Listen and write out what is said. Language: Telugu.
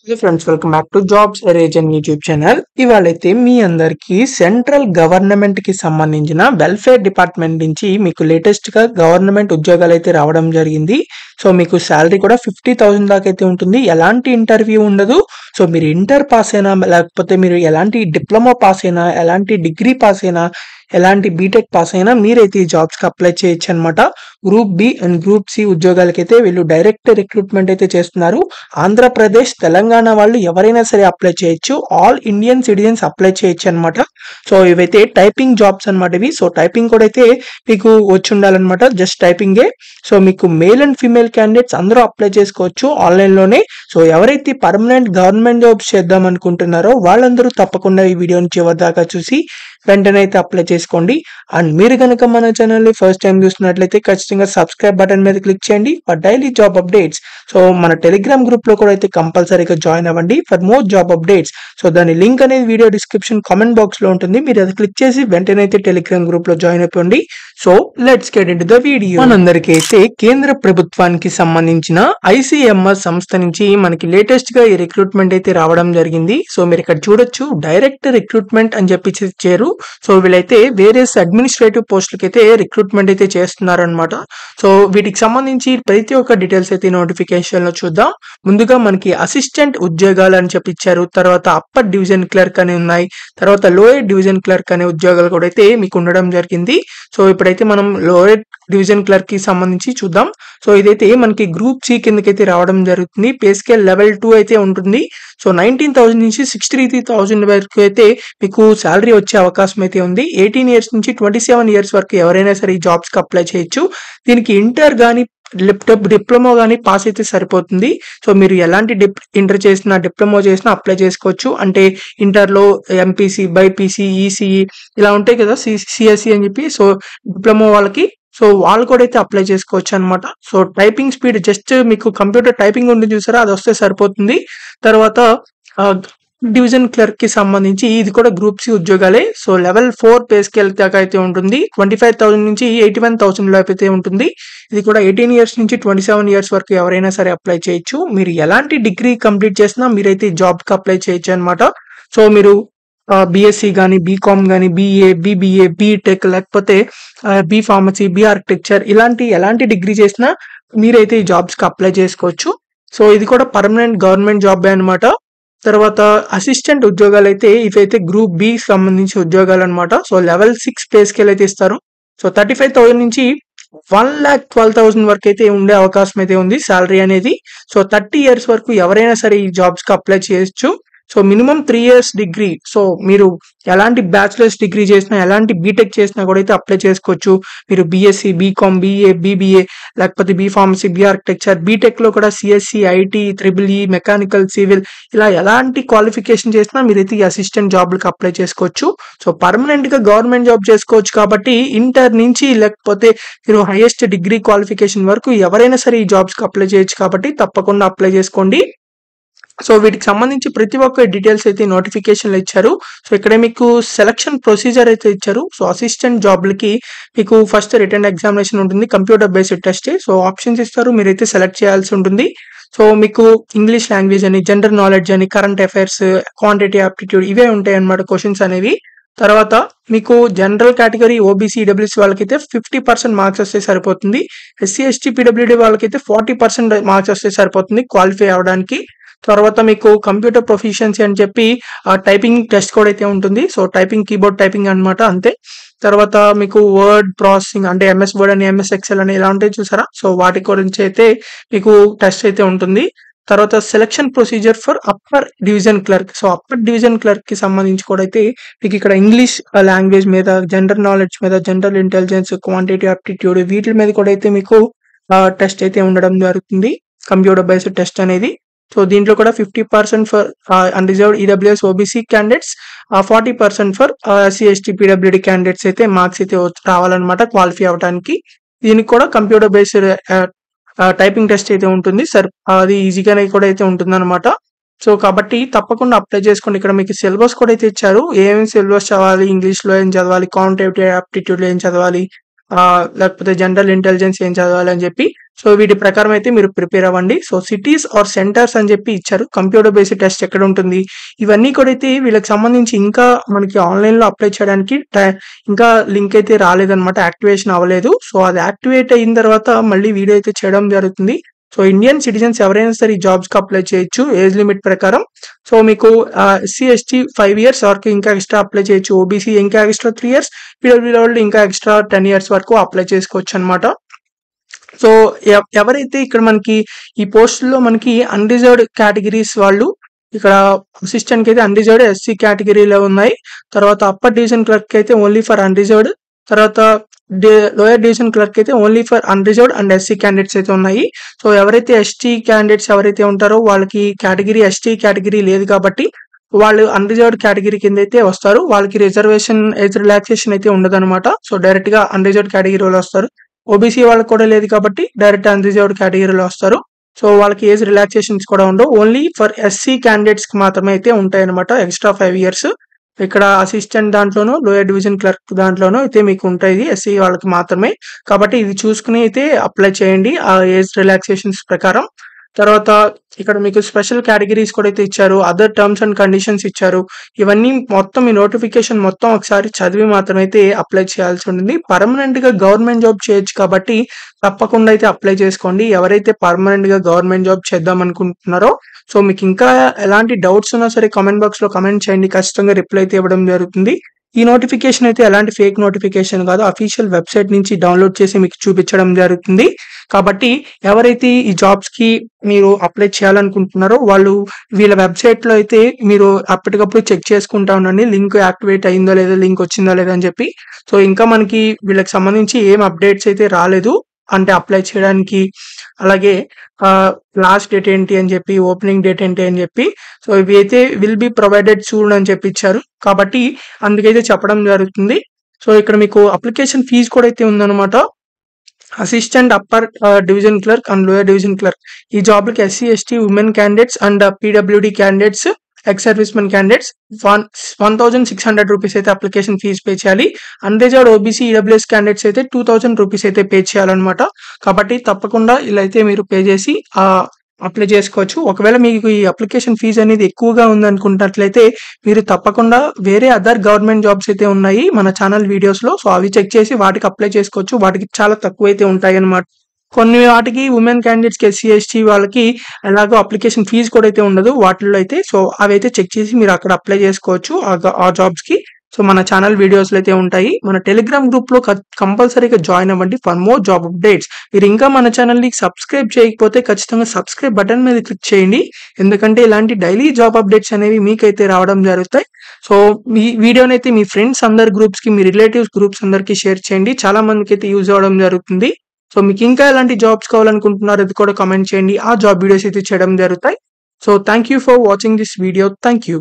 Hello friends, welcome back to jobs region YouTube channel. ఇవాళైతే మీ అందరికి సెంట్రల్ గవర్నమెంట్ కి సంబంధించిన వెల్ఫేర్ డిపార్ట్మెంట్ నుంచి మీకు లేటెస్ట్ గా గవర్నమెంట్ ఉద్యోగాలు అయితే రావడం జరిగింది. సో మీకు శాలరీ కూడా 50,000 దాకా అయితే ఉంటుంది. ఎలాంటి ఇంటర్వ్యూ ఉండదు. సో మీరు ఇంటర్ పాస్ అయినా, లేకపోతే మీరు ఎలాంటి డిప్లొమా పాస్ అయినా, ఎలాంటి డిగ్రీ పాస్ అయినా, ఎలాంటి బీటెక్ పాస్ అయినా మీరైతే ఈ జాబ్స్ కి అప్లై చేయొచ్చు అనమాట. Group B and group C ఉద్యోగాలకైతే వీళ్ళు డైరెక్ట్ రిక్రూట్మెంట్ అయితే చేస్తున్నారు. ఆంధ్రప్రదేశ్, తెలంగాణ వాళ్ళు ఎవరైనా సరే అప్లై చేయొచ్చు. ఆల్ ఇండియన్ సిటిజన్స్ అప్లై చేయొచ్చు అనమాట. సో ఇవైతే టైపింగ్ జాబ్స్ అనమాట ఇవి. సో టైపింగ్ కూడా అయితే మీకు వచ్చి ఉండాలన్నమాట. జస్ట్ టైపింగే. సో మీకు మేల్ అండ్ ఫీమేల్ క్యాండిడేట్స్ అందరూ అప్లై చేసుకోవచ్చు ఆన్లైన్ లోనే. సో ఎవరైతే పర్మనెంట్ గవర్నమెంట్ జాబ్స్ చేద్దాం అనుకుంటున్నారో వాళ్ళందరూ తప్పకుండా ఈ వీడియోని చివరి దాకా చూసి వెంటనే అయితే అప్లై చేసుకోండి. అండ్ మీరు కనుక మన ఛానల్ ని ఫస్ట్ టైం చూస్తున్నట్లయితే ఖచ్చితంగా సబ్స్క్రైబ్ బటన్ మీద క్లిక్ చేయండి for daily job updates. So మన టెలిగ్రామ్ గ్రూప్ లో కూడా అయితే కంపల్సరీగా జాయిన్ అవ్వండి for more job updates. So దాని లింక్ అనేది వీడియో డిస్క్రిప్షన్ కామెంట్ బాక్స్ లో ఉంటుంది. మీరు అది క్లిక్ చేసి వెంటనే అయితే టెలిగ్రామ్ గ్రూప్ లో జాయిన్ అయిపోండి. So let's get into the video. మనందరికీ అయితే కేంద్ర ప్రభుత్వానికి సంబంధించిన ఐసిఎంఆర్ సంస్థ నుంచి మనకి లేటెస్ట్ గా ఈ రిక్రూట్మెంట్ అయితే రావడం జరిగింది. సో మీరు ఇక్కడ చూడొచ్చు, డైరెక్ట్ రిక్రూట్మెంట్ అని చెప్పి ఇచ్చారు. సో వీళ్ళైతే వేరియస్ అడ్మినిస్ట్రేటివ్ పోస్టులకి అయితే రిక్రూట్మెంట్ అయితే చేస్తున్నారు అనమాట. సో వీటికి సంబంధించి ప్రతి ఒక్క డీటెయిల్స్ అయితే నోటిఫికేషన్ లో చూద్దాం. ముందుగా మనకి అసిస్టెంట్ ఉద్యోగాలు అని చెప్పి ఇచ్చారు. తర్వాత అప్పర్ డివిజన్ క్లర్క్ అని ఉన్నాయి. తర్వాత లోయర్ డివిజన్ క్లర్క్ అనే ఉద్యోగాలు కూడా అయితే మీకు ఉండడం జరిగింది. సో ఇప్పుడైతే మనం లోయర్ డివిజన్ క్లర్క్ కి సంబంధించి చూద్దాం. సో ఇదైతే మనకి గ్రూప్ సి కిందకైతే రావడం జరుగుతుంది. పే స్కేల్ లెవెల్ 2 అయితే ఉంటుంది. సో 19,000 నుంచి 63,000 వరకు అయితే మీకు శాలరీ వచ్చే అవకాశం అయితే ఉంది. 18 ఇయర్స్ నుంచి 27 ఇయర్స్ వరకు ఎవరైనా సరే ఈ జాబ్స్ కి అప్లై చేయొచ్చు. దీనికి ఇంటర్ గానీ డిప్లొమా కానీ పాస్ అయితే సరిపోతుంది. సో మీరు ఎలాంటి ఇంటర్ చేసినా, డిప్లొమా చేసినా అప్లై చేసుకోవచ్చు. అంటే ఇంటర్ లో ఎంపీసీ, బైపీసీ, ఈసీఈ ఇలా ఉంటాయి కదా, సిఎస్సి అని చెప్పి. సో డిప్లొమా వాళ్ళకి సో వాళ్ళు కూడా అయితే అప్లై చేసుకోవచ్చు అనమాట. సో టైపింగ్ స్పీడ్ జస్ట్ మీకు కంప్యూటర్ టైపింగ్ ఉంటుంది చూసారా, అది వస్తే సరిపోతుంది. తర్వాత డివిజన్ క్లర్క్ కి సంబంధించి ఇది కూడా గ్రూప్ సి ఉద్యోగాలే. సో లెవెల్ 4 పే స్కేల్ దాకా అయితే ఉంటుంది. 25,000 నుంచి 81,000 లోపు అయితే ఉంటుంది. ఇది కూడా 18 ఇయర్స్ నుంచి 27 ఇయర్స్ వరకు ఎవరైనా సరే అప్లై చేయొచ్చు. మీరు ఎలాంటి డిగ్రీ కంప్లీట్ చేసినా మీరైతే జాబ్ కి అప్లై చేయొచ్చు అనమాట. సో మీరు బిఎస్సి కానీ, బీకామ్ కానీ, బిఏ, బిబిఏ, బీటెక్, లేకపోతే బి ఫార్మసీ, బి ఆర్కిటెక్చర్ ఇలాంటి ఎలాంటి డిగ్రీ చేసినా మీరైతే ఈ జాబ్స్ కి అప్లై చేసుకోవచ్చు. సో ఇది కూడా పర్మనెంట్ గవర్నమెంట్ జాబ్ అనమాట. తర్వాత అసిస్టెంట్ ఉద్యోగాలు అయితే ఇవైతే గ్రూప్ బి సంబంధించి ఉద్యోగాలు అనమాట. సో లెవెల్ 6 పే స్కేల్ అయితే ఇస్తారు. సో 35,000 నుంచి 1,12,000 వరకు అయితే ఉండే అవకాశం అయితే ఉంది శాలరీ అనేది. సో 30 ఇయర్స్ వరకు ఎవరైనా సరే ఈ జాబ్స్ కి అప్లై చేయొచ్చు. So minimum 3 years degree. So మీరు ఎలాంటి బ్యాచిలర్స్ డిగ్రీ చేసినా, ఎలాంటి బీటెక్ చేసినా కూడా అయితే అప్లై చేసుకోవచ్చు. మీరు బిఎస్సి, బీకామ్, బిఏ, బిబిఏ, లేకపోతే B pharmacy, B architecture, BTech లో కూడా CSE, IT, triple E, mechanical, civil ఇలా ఎలాంటి క్వాలిఫికేషన్ చేసినా మీరైతే ఈ అసిస్టెంట్ జాబ్లకు అప్లై చేసుకోవచ్చు. సో పర్మనెంట్ గా గవర్నమెంట్ జాబ్ చేసుకోవచ్చు కాబట్టి ఇంటర్ నుంచి లేకపోతే మీరు హైయెస్ట్ డిగ్రీ క్వాలిఫికేషన్ వరకు ఎవరైనా సరే ఈ జాబ్స్ కి అప్లై చేయొచ్చు కాబట్టి తప్పకుండా అప్లై చేసుకోండి. సో వీటికి సంబంధించి ప్రతి ఒక్క డీటెయిల్స్ అయితే నోటిఫికేషన్లు ఇచ్చారు. సో ఇక్కడ మీకు సెలక్షన్ ప్రొసీజర్ అయితే ఇచ్చారు. సో అసిస్టెంట్ జాబ్లకి మీకు ఫస్ట్ రిటర్న్ ఎగ్జామినేషన్ ఉంటుంది, computer based test. So options ఇస్తారు, మీరైతే సెలెక్ట్ చేయాల్సి ఉంటుంది. సో మీకు ఇంగ్లీష్ లాంగ్వేజ్ అని, జనరల్ నాలెడ్జ్ అని, కరెంట్ అఫైర్స్, క్వాంటిటీ ఆప్టిట్యూడ్ ఇవే ఉంటాయి అన్నమాట క్వశ్చన్స్ అనేవి. తర్వాత మీకు జనరల్ కేటగిరీ ఓబీసీ, ఈడబ్ల్యూసీ వాళ్ళకైతే 50% మార్క్స్ వస్తే సరిపోతుంది. ఎస్సీ, ఎస్టీ, పీడబ్ల్యూడీ వాళ్ళకైతే 40% మార్క్స్ వస్తే సరిపోతుంది క్వాలిఫై అవడానికి. తర్వాత మీకు కంప్యూటర్ ప్రొఫిషియన్సీ అని చెప్పి టైపింగ్ టెస్ట్ కూడా అయితే ఉంటుంది. సో టైపింగ్, కీబోర్డ్ టైపింగ్ అనమాట, అంతే. తర్వాత మీకు వర్డ్ ప్రాసెసింగ్ అంటే ఎంఎస్ వర్డ్ అని, ఎంఎస్ ఎక్సెల్ అని ఇలా ఉంటాయి చూసారా. సో వాటి గురించి అయితే మీకు టెస్ట్ అయితే ఉంటుంది. తర్వాత selection procedure for upper division clerk. So upper division clerk కి సంబంధించి కూడా అయితే మీకు ఇక్కడ ఇంగ్లీష్ లాంగ్వేజ్ మీద, జనరల్ నాలెడ్జ్ మీద, జనరల్ ఇంటెలిజెన్స్, క్వాంటిటీ ఆప్టిట్యూడ్ వీటి మీద కూడా అయితే మీకు టెస్ట్ అయితే ఉండడం జరుగుతుంది, కంప్యూటర్ బేస్డ్ టెస్ట్ అనేది. సో దీంట్లో కూడా 50% for unreserved EWS, OBC candidates, 40% for SC, ST, PWD candidates అయితే మార్క్స్ అయితే రావాలన్నమాట క్వాలిఫై అవడానికి. దీనికి కూడా కంప్యూటర్ బేస్డ్ టైపింగ్ టెస్ట్ అయితే ఉంటుంది. అది ఈజీగానే కూడా అయితే ఉంటుంది అనమాట. సో కాబట్టి తప్పకుండా అప్లై చేసుకోండి. ఇక్కడ మీకు సిలబస్ కూడా అయితే ఇచ్చారు. ఏమేమి సిలబస్ చదవాలి, ఇంగ్లీష్ లో ఏం చదవాలి, క్వాంటిటేటివ్ ఆప్టిట్యూడ్ లో ఏం చదవాలి, లేకపోతే జనరల్ ఇంటెలిజెన్స్ ఏం చదవాలని చెప్పి. సో వీటి ప్రకారం అయితే మీరు ప్రిపేర్ అవ్వండి. సో సిటీస్ ఆర్ సెంటర్స్ అని చెప్పి ఇచ్చారు. కంప్యూటర్ బేస్డ్ టెస్ట్ ఎక్కడ ఉంటుంది, ఇవన్నీ కూడా అయితే వీళ్ళకి సంబంధించి ఇంకా మనకి ఆన్లైన్ లో అప్లై చేయడానికి ఇంకా లింక్ అయితే రాలేదన్నమాట, యాక్టివేషన్ అవ్వలేదు. సో అది యాక్టివేట్ అయిన తర్వాత మళ్ళీ వీడియో అయితే చేయడం జరుగుతుంది. సో ఇండియన్ సిటిజన్స్ ఎవరైనా సరే ఈ జాబ్స్ కి అప్లై చేయొచ్చు ఏజ్ లిమిట్ ప్రకారం. సో మీకు ఎస్సీ ఎస్టీ 5 years వరకు ఇంకా ఎక్స్ట్రా అప్లై చేయొచ్చు. ఓబీసీ ఇంకా ఎక్స్ట్రా 3 years, పీడబ్ల్యూడీ వాళ్ళు ఇంకా ఎక్స్ట్రా 10 years వరకు అప్లై చేసుకోవచ్చు అనమాట. సో ఎవరైతే ఇక్కడ మనకి ఈ పోస్టుల్లో మనకి అన్రిజర్వ్డ్ కేటగిరీస్ వాళ్ళు, ఇక్కడ అసిస్టెంట్ కి అయితే అన్రిజర్వ్డ్ ఎస్సీ కేటగిరీలో ఉన్నాయి. తర్వాత అప్పర్ డివిజన్ క్లర్క్ అయితే ఓన్లీ ఫర్ అన్రిజర్వ్డ్, తర్వాత లోయర్ డివిజన్ క్లర్క్ అయితే only for unreserved and SC candidates అయితే ఉన్నాయి. సో ఎవరైతే ఎస్టీ క్యాండిడేట్స్ ఎవరైతే ఉంటారో వాళ్ళకి కేటగిరీ ఎస్టీ కేటగిరీ లేదు కాబట్టి వాళ్ళు అన్రిజర్వ్డ్ కేటగిరీ కింద అయితే వస్తారు. వాళ్ళకి రిజర్వేషన్ ఏజ్ రిలాక్సేషన్ అయితే ఉండదు అనమాట. సో డైరెక్ట్ గా అన్రిజర్వ్డ్ కేటగిరీ వాళ్ళు వస్తారు. ఓబీసీ వాళ్ళకి కూడా లేదు కాబట్టి డైరెక్ట్ అన్రిజర్వ్డ్ కేటగిరీలో వస్తారు. సో వాళ్ళకి ఏజ్ రిలాక్సేషన్స్ కూడా ఉండవు. ఓన్లీ ఫర్ ఎస్సీ క్యాండిడేట్స్ కి మాత్రమే అయితే ఉంటాయి అనమాట ఎక్స్ట్రా 5 years. ఇక్కడ అసిస్టెంట్ దాంట్లోనూ లోయర్ డివిజన్ క్లర్క్ దాంట్లోనూ అయితే మీకు ఉంటాయి ఎస్సీ వాళ్ళకి మాత్రమే. కాబట్టి ఇది చూసుకుని అయితే అప్లై చేయండి ఆ ఏజ్ రిలాక్సేషన్స్ ప్రకారం. తర్వాత ఇక్కడ మీకు స్పెషల్ కేటగిరీస్ కూడా అయితే ఇచ్చారు, అదర్ టర్మ్స్ అండ్ కండిషన్స్ ఇచ్చారు. ఇవన్నీ మొత్తం ఈ నోటిఫికేషన్ మొత్తం ఒకసారి చదివి మాత్రమైతే అప్లై చేయాల్సి ఉంటుంది. పర్మనెంట్ గా గవర్నమెంట్ జాబ్ చేయొచ్చు కాబట్టి తప్పకుండా అయితే అప్లై చేసుకోండి ఎవరైతే పర్మనెంట్ గా గవర్నమెంట్ జాబ్ చేద్దాం అనుకుంటున్నారో. సో మీకు ఇంకా ఎలాంటి డౌట్స్ ఉన్నా సరే కామెంట్ బాక్స్ లో కామెంట్ చేయండి, ఖచ్చితంగా రిప్లై అయితే ఇవ్వడం జరుగుతుంది. ఈ నోటిఫికేషన్ అయితే ఎలాంటి ఫేక్ నోటిఫికేషన్ కాదు, అఫీషియల్ వెబ్సైట్ నుంచి డౌన్లోడ్ చేసి మీకు చూపించడం జరుగుతుంది. కాబట్టి ఎవరైతే ఈ జాబ్స్ కి మీరు అప్లై చేయాలనుకుంటున్నారో వాళ్ళు వీళ్ళ వెబ్సైట్ లో అయితే మీరు అప్పటికప్పుడు చెక్ చేసుకుంటా ఉండండి, లింక్ యాక్టివేట్ అయిందో లేదా, లింక్ వచ్చిందో లేదా అని చెప్పి. సో ఇంకా మనకి వీళ్ళకి సంబంధించి ఏం అప్డేట్స్ అయితే రాలేదు అంటే అప్లై చేయడానికి. అలాగే లాస్ట్ డేట్ ఏంటి అని చెప్పి, ఓపెనింగ్ డేట్ ఏంటి అని చెప్పి, సో ఇవి అయితే విల్ బి ప్రొవైడెడ్ సూన్ అని చెప్పి ఇచ్చారు. కాబట్టి అందుకైతే చెప్పడం జరుగుతుంది. సో ఇక్కడ మీకు అప్లికేషన్ ఫీజు కూడా అయితే ఉందన్నమాట. Assistant upper division clerk and lower division clerk ఈ జాబ్లకి SC ST women candidates and PWD candidates, ex servicemen candidates 1600 rupees అయితే అప్లికేషన్ ఫీజు పే చేయాలి. అన్రిజర్వ్డ్ ఓబీసీ ఈడబ్ల్యూఎస్ క్యాండిడేట్స్ అయితే 2000 రూపీస్ అయితే పే చేయాలన్నమాట. కాబట్టి తప్పకుండా ఇలా అయితే మీరు పే చేసి అప్లై చేసుకోవచ్చు. ఒకవేళ మీకు ఈ అప్లికేషన్ ఫీజు అనేది ఎక్కువగా ఉందనుకున్నట్లయితే మీరు తప్పకుండా వేరే అదర్ గవర్నమెంట్ జాబ్స్ అయితే ఉన్నాయి మన ఛానల్ వీడియోస్ లో. సో అవి చెక్ చేసి వాటికి అప్లై చేసుకోవచ్చు. వాటికి చాలా తక్కువ అయితే ఉంటాయి అన్నమాట. కొన్ని వాటికి ఉమెన్ క్యాండిడేట్స్ కి ఎస్సీ ఎస్టీ వాళ్ళకి ఎలాగో అప్లికేషన్ ఫీజు కూడా అయితే ఉండదు వాటిల్లో అయితే. సో అవి అయితే చెక్ చేసి మీరు అక్కడ అప్లై చేసుకోవచ్చు ఆ జాబ్స్ కి. సో మన ఛానల్ వీడియోస్ లో అయితే ఉంటాయి. మన టెలిగ్రామ్ గ్రూప్ లో కంపల్సరీగా జాయిన్ అవ్వండి ఫర్ మోర్ జాబ్ అప్డేట్స్. మీరు ఇంకా మన ఛానల్ ని సబ్స్క్రైబ్ చేయకపోతే ఖచ్చితంగా సబ్స్క్రైబ్ బటన్ మీద క్లిక్ చేయండి, ఎందుకంటే ఇలాంటి డైలీ జాబ్ అప్డేట్స్ అనేవి మీకైతే రావడం జరుగుతాయి. సో ఈ వీడియోని అయితే మీ ఫ్రెండ్స్ అందరి గ్రూప్స్ కి, మీ రిలేటివ్స్ గ్రూప్స్ అందరికి షేర్ చేయండి, చాలా మందికి అయితే యూజ్ అవ్వడం జరుగుతుంది. సో మీకు ఇంకా ఎలాంటి జాబ్స్ కావాలనుకుంటున్నారు అది కూడా కామెంట్ చేయండి, ఆ జాబ్ వీడియోస్ అయితే చేయడం జరుగుతాయి. So thank you for watching this video. Thank you.